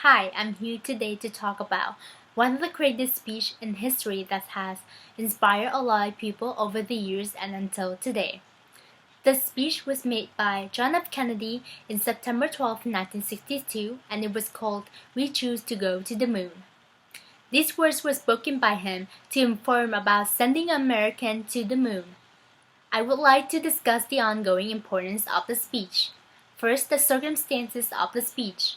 Hi, I'm here today to talk about one of the greatest speeches in history that has inspired a lot of people over the years and until today. The speech was made by John F. Kennedy in September 12, 1962, and it was called "We Choose to Go to the Moon." These words were spoken by him to inform about sending an American to the moon. I would like to discuss the ongoing importance of the speech. First, the circumstances of the speech.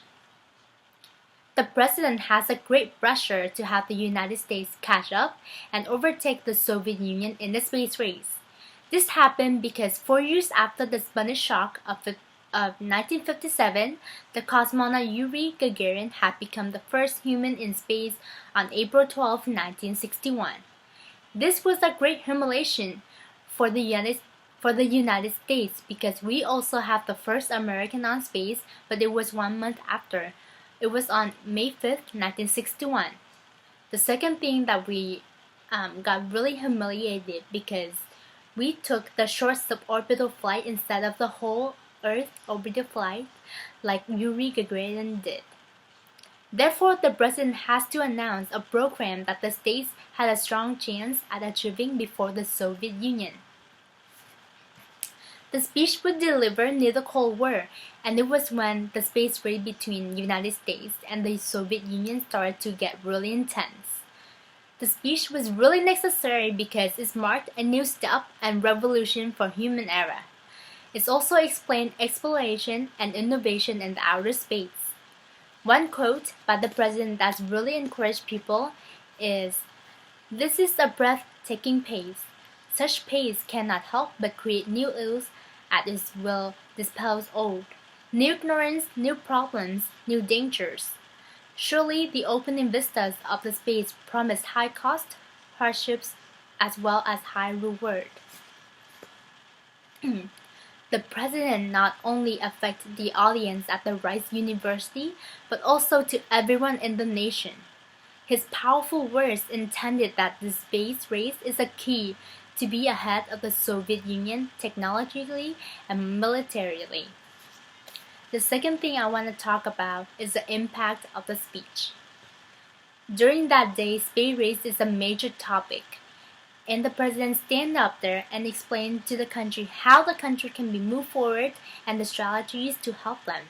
The president has a great pressure to have the United States catch up and overtake the Soviet Union in the space race. This happened because 4 years after the Spanish shock of 1957, the cosmonaut Yuri Gagarin had become the first human in space on April 12, 1961. This was a great humiliation for the United States because we also have the first American on space, but it was 1 month after. It was on May 5th, 1961. The second thing that we got really humiliated because we took the short suborbital flight instead of the whole Earth orbital flight like Yuri Gagarin did. Therefore, the president has to announce a program that the states had a strong chance at achieving before the Soviet Union. The speech was delivered near the Cold War, and it was when the space race between the United States and the Soviet Union started to get really intense. The speech was really necessary because it marked a new step and revolution for human era. It also explained exploration and innovation in the outer space. One quote by the president that really encouraged people is, "This is a breathtaking pace. Such pace cannot help but create new ills as it will dispel old. New ignorance, new problems, new dangers. Surely the opening vistas of the space promise high cost, hardships, as well as high reward." The president not only affected the audience at the Rice University, but also to everyone in the nation. His powerful words intended that the space race is a key to be ahead of the Soviet Union technologically and militarily. The second thing I want to talk about is the impact of the speech. During that day, space race is a major topic, and the president stand up there and explain to the country how the country can be moved forward and the strategies to help them.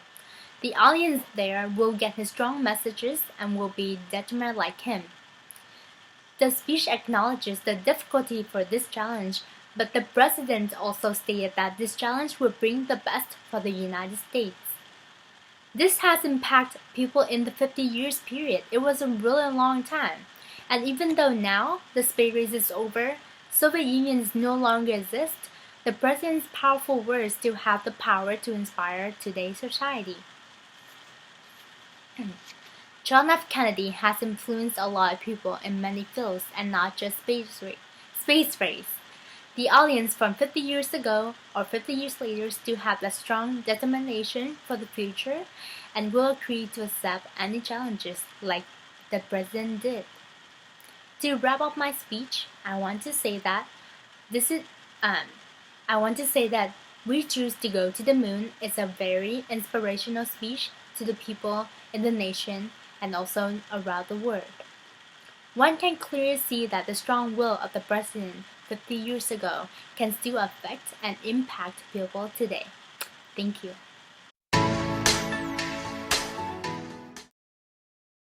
The audience there will get his strong messages and will be determined like him. The speech acknowledges the difficulty for this challenge, but the president also stated that this challenge will bring the best for the United States. This has impacted people in the 50 years period. It was a really long time. And even though now the space race is over, Soviet Union no longer exists, the president's powerful words still have the power to inspire today's society. John F. Kennedy has influenced a lot of people in many fields and not just space race. The audience from 50 years ago or 50 years later still have a strong determination for the future and will agree to accept any challenges like the president did. To wrap up my speech, I want to say that "We Choose to Go to the Moon" is a very inspirational speech to the people in the nation and also around the world. One can clearly see that the strong will of the president 50 years ago can still affect and impact people today. Thank you.